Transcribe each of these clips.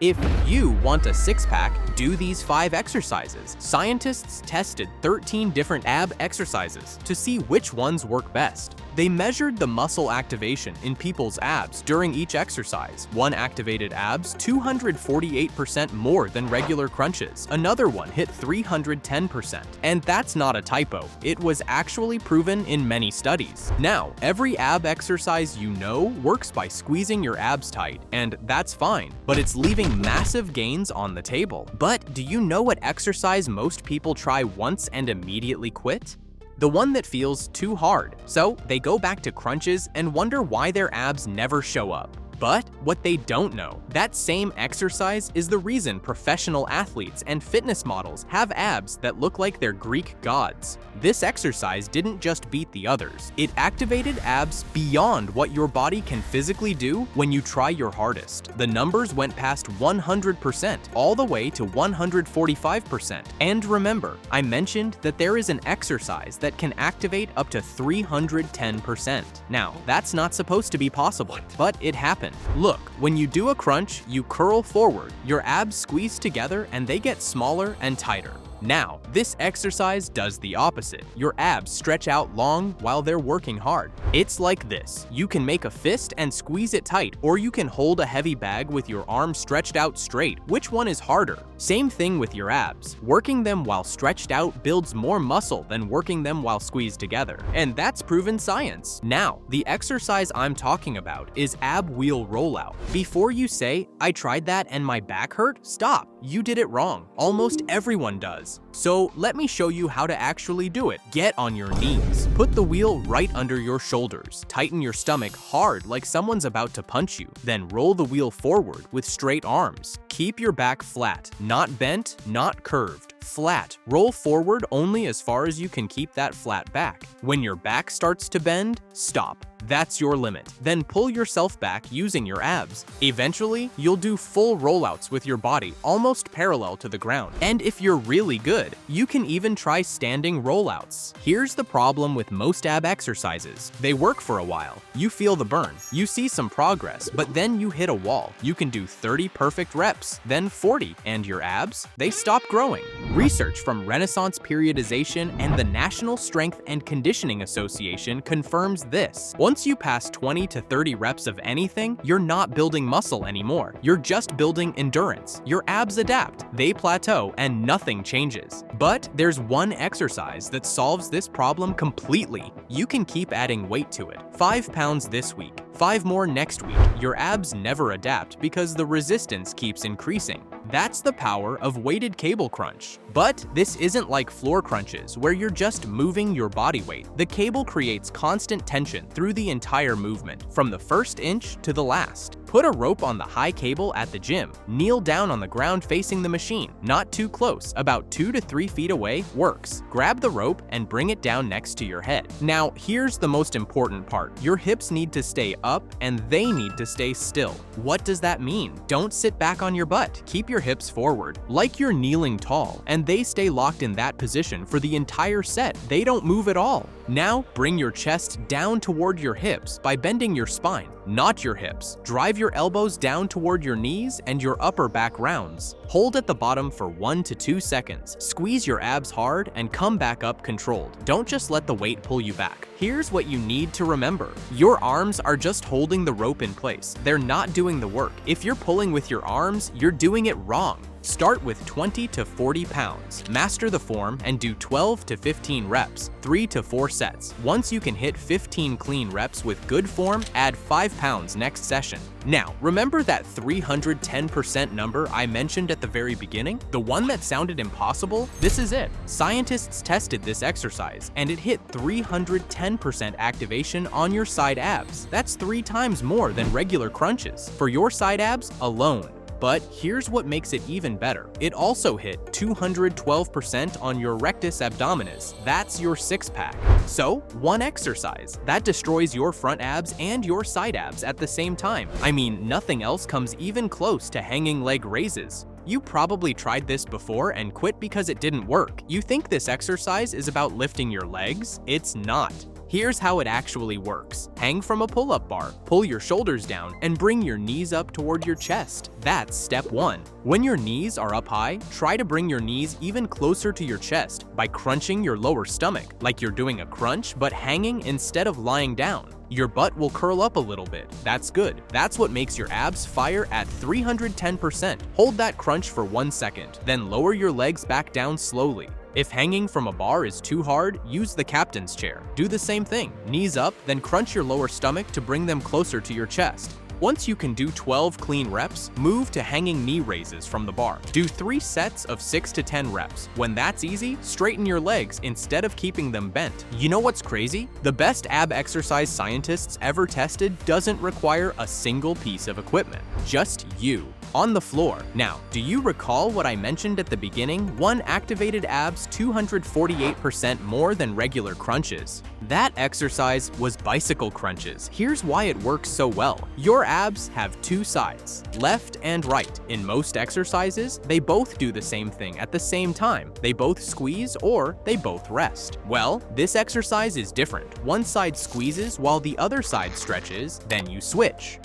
If you want a six-pack, do these 5 exercises. Scientists tested 13 different ab exercises to see which ones work best. They measured the muscle activation in people's abs during each exercise. One activated abs 248% more than regular crunches. Another one hit 310%. And that's not a typo. It was actually proven in many studies. Now, every ab exercise you know works by squeezing your abs tight, and that's fine, but it's leaving massive gains on the table. But do you know what exercise most people try once and immediately quit? The one that feels too hard. So they go back to crunches and wonder why their abs never show up. But what they don't know, that same exercise is the reason professional athletes and fitness models have abs that look like they're Greek gods. This exercise didn't just beat the others, it activated abs beyond what your body can physically do when you try your hardest. The numbers went past 100%, all the way to 145%. And remember, I mentioned that there is an exercise that can activate up to 310%. Now, that's not supposed to be possible, but it happens. Look, when you do a crunch, you curl forward, your abs squeeze together, and they get smaller and tighter. Now, this exercise does the opposite. Your abs stretch out long while they're working hard. It's like this. You can make a fist and squeeze it tight, or you can hold a heavy bag with your arms stretched out straight. Which one is harder? Same thing with your abs. Working them while stretched out builds more muscle than working them while squeezed together. And that's proven science. Now, the exercise I'm talking about is ab wheel rollout. Before you say, "I tried that and my back hurt," stop. You did it wrong. Almost everyone does. So let me show you how to actually do it. Get on your knees. Put the wheel right under your shoulders. Tighten your stomach hard like someone's about to punch you. Then roll the wheel forward with straight arms. Keep your back flat, not bent, not curved. Flat. Roll forward only as far as you can keep that flat back. When your back starts to bend, stop. That's your limit. Then pull yourself back using your abs. Eventually, you'll do full rollouts with your body almost parallel to the ground. And if you're really good, you can even try standing rollouts. Here's the problem with most ab exercises. They work for a while. You feel the burn. You see some progress, but then you hit a wall. You can do 30 perfect reps, then 40, and your abs, they stop growing. Research from Renaissance Periodization and the National Strength and Conditioning Association confirms this. Once you pass 20 to 30 reps of anything, you're not building muscle anymore. You're just building endurance. Your abs adapt, they plateau, and nothing changes. But there's one exercise that solves this problem completely. You can keep adding weight to it. 5 pounds this week, 5 more next week. Your abs never adapt because the resistance keeps increasing. That's the power of weighted cable crunch. But this isn't like floor crunches where you're just moving your body weight. The cable creates constant tension through the entire movement, from the first inch to the last. Put a rope on the high cable at the gym. Kneel down on the ground facing the machine. Not too close, about 2 to 3 feet away works. Grab the rope and bring it down next to your head. Now, here's the most important part. Your hips need to stay up and they need to stay still. What does that mean? Don't sit back on your butt. Keep your hips forward, like you're kneeling tall, and they stay locked in that position for the entire set. They don't move at all. Now, bring your chest down toward your hips by bending your spine, not your hips. Drive your elbows down toward your knees and your upper back rounds. Hold at the bottom for 1 to 2 seconds. Squeeze your abs hard and come back up controlled. Don't just let the weight pull you back. Here's what you need to remember. Your arms are just holding the rope in place. They're not doing the work. If you're pulling with your arms, you're doing it wrong. Start with 20 to 40 pounds. Master the form and do 12 to 15 reps, 3 to 4 sets. Once you can hit 15 clean reps with good form, add 5 pounds next session. Now, remember that 310% number I mentioned at the very beginning? The one that sounded impossible? This is it. Scientists tested this exercise, and it hit 310% activation on your side abs. That's 3 times more than regular crunches for your side abs alone. But here's what makes it even better. It also hit 212% on your rectus abdominis. That's your six-pack. So, one exercise that destroys your front abs and your side abs at the same time. I mean, nothing else comes even close to hanging leg raises. You probably tried this before and quit because it didn't work. You think this exercise is about lifting your legs? It's not. Here's how it actually works. Hang from a pull-up bar, pull your shoulders down, and bring your knees up toward your chest. That's step 1. When your knees are up high, try to bring your knees even closer to your chest by crunching your lower stomach, like you're doing a crunch but hanging instead of lying down. Your butt will curl up a little bit. That's good. That's what makes your abs fire at 310%. Hold that crunch for 1 second, then lower your legs back down slowly. If hanging from a bar is too hard, use the captain's chair. Do the same thing. Knees up, then crunch your lower stomach to bring them closer to your chest. Once you can do 12 clean reps, move to hanging knee raises from the bar. Do 3 sets of 6 to 10 reps. When that's easy, straighten your legs instead of keeping them bent. You know what's crazy? The best ab exercise scientists ever tested doesn't require a single piece of equipment. Just you. On the floor. Now, do you recall what I mentioned at the beginning? One activated abs 248% more than regular crunches. That exercise was bicycle crunches. Here's why it works so well. Your abs have 2 sides, left and right. In most exercises, they both do the same thing at the same time. They both squeeze or they both rest. Well, this exercise is different. One side squeezes while the other side stretches, then you switch.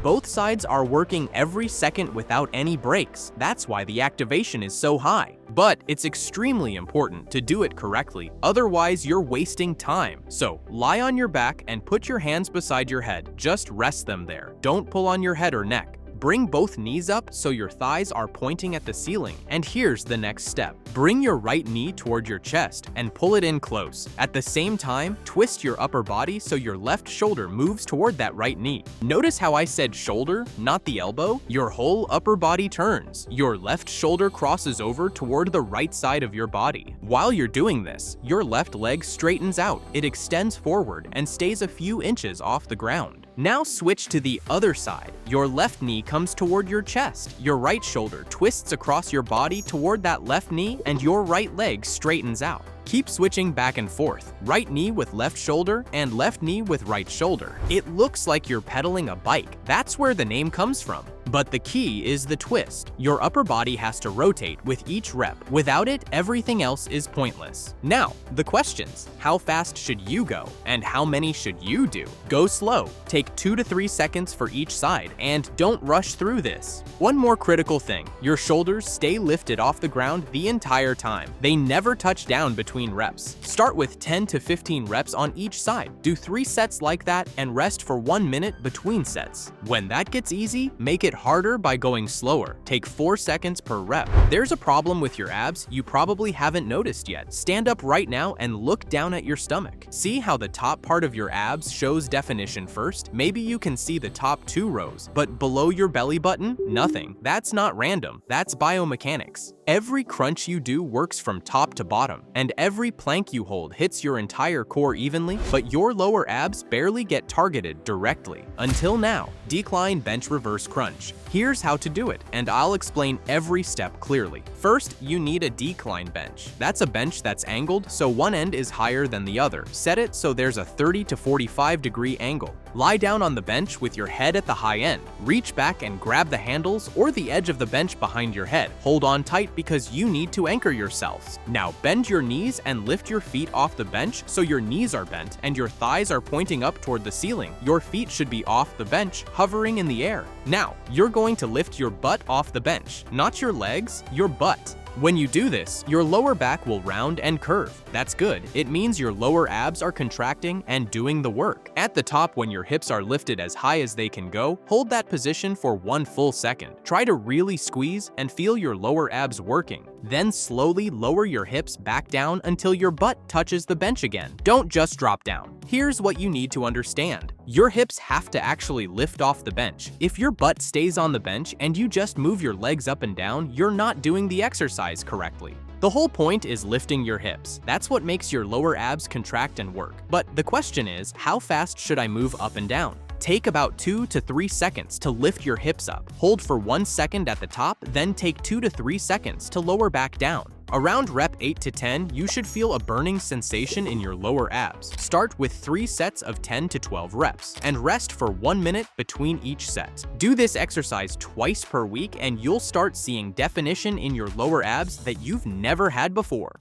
Both sides are working every second without any breaks. That's why the activation is so high. But it's extremely important to do it correctly, otherwise you're wasting time. So lie on your back and put your hands beside your head. Just rest them there. Don't pull on your head or neck. Bring both knees up so your thighs are pointing at the ceiling. And here's the next step. Bring your right knee toward your chest and pull it in close. At the same time, twist your upper body so your left shoulder moves toward that right knee. Notice how I said shoulder, not the elbow? Your whole upper body turns. Your left shoulder crosses over toward the right side of your body. While you're doing this, your left leg straightens out. It extends forward and stays a few inches off the ground. Now switch to the other side. Your left knee comes toward your chest. Your right shoulder twists across your body toward that left knee, and your right leg straightens out. Keep switching back and forth, right knee with left shoulder and left knee with right shoulder. It looks like you're pedaling a bike. That's where the name comes from. But the key is the twist. Your upper body has to rotate with each rep. Without it, everything else is pointless. Now, the questions. How fast should you go? And how many should you do? Go slow. Take 2 to 3 seconds for each side, and don't rush through this. One more critical thing. Your shoulders stay lifted off the ground the entire time. They never touch down between reps. Start with 10 to 15 reps on each side. Do 3 sets like that and rest for 1 minute between sets. When that gets easy, make it harder by going slower. Take 4 seconds per rep. There's a problem with your abs you probably haven't noticed yet. Stand up right now and look down at your stomach. See how the top part of your abs shows definition first? Maybe you can see the top 2 rows, but below your belly button, nothing. That's not random. That's biomechanics. Every crunch you do works from top to bottom, and every plank you hold hits your entire core evenly, but your lower abs barely get targeted directly. Until now. Decline bench reverse crunch. Here's how to do it, and I'll explain every step clearly. First, you need a decline bench. That's a bench that's angled so one end is higher than the other. Set it so there's a 30 to 45 degree angle. Lie down on the bench with your head at the high end. Reach back and grab the handles or the edge of the bench behind your head. Hold on tight because you need to anchor yourselves. Now bend your knees and lift your feet off the bench so your knees are bent and your thighs are pointing up toward the ceiling. Your feet should be off the bench, hovering in the air. Now, you're going to lift your butt off the bench, not your legs, your butt. When you do this, your lower back will round and curve. That's good. It means your lower abs are contracting and doing the work. At the top, when your hips are lifted as high as they can go, hold that position for 1 full second. Try to really squeeze and feel your lower abs working. Then slowly lower your hips back down until your butt touches the bench again. Don't just drop down. Here's what you need to understand. Your hips have to actually lift off the bench. If your butt stays on the bench and you just move your legs up and down, you're not doing the exercise correctly. The whole point is lifting your hips. That's what makes your lower abs contract and work. But the question is, how fast should I move up and down? Take about 2 to 3 seconds to lift your hips up. Hold for 1 second at the top, then take 2 to 3 seconds to lower back down. Around rep 8 to 10, you should feel a burning sensation in your lower abs. Start with 3 sets of 10 to 12 reps and rest for 1 minute between each set. Do this exercise twice per week and you'll start seeing definition in your lower abs that you've never had before.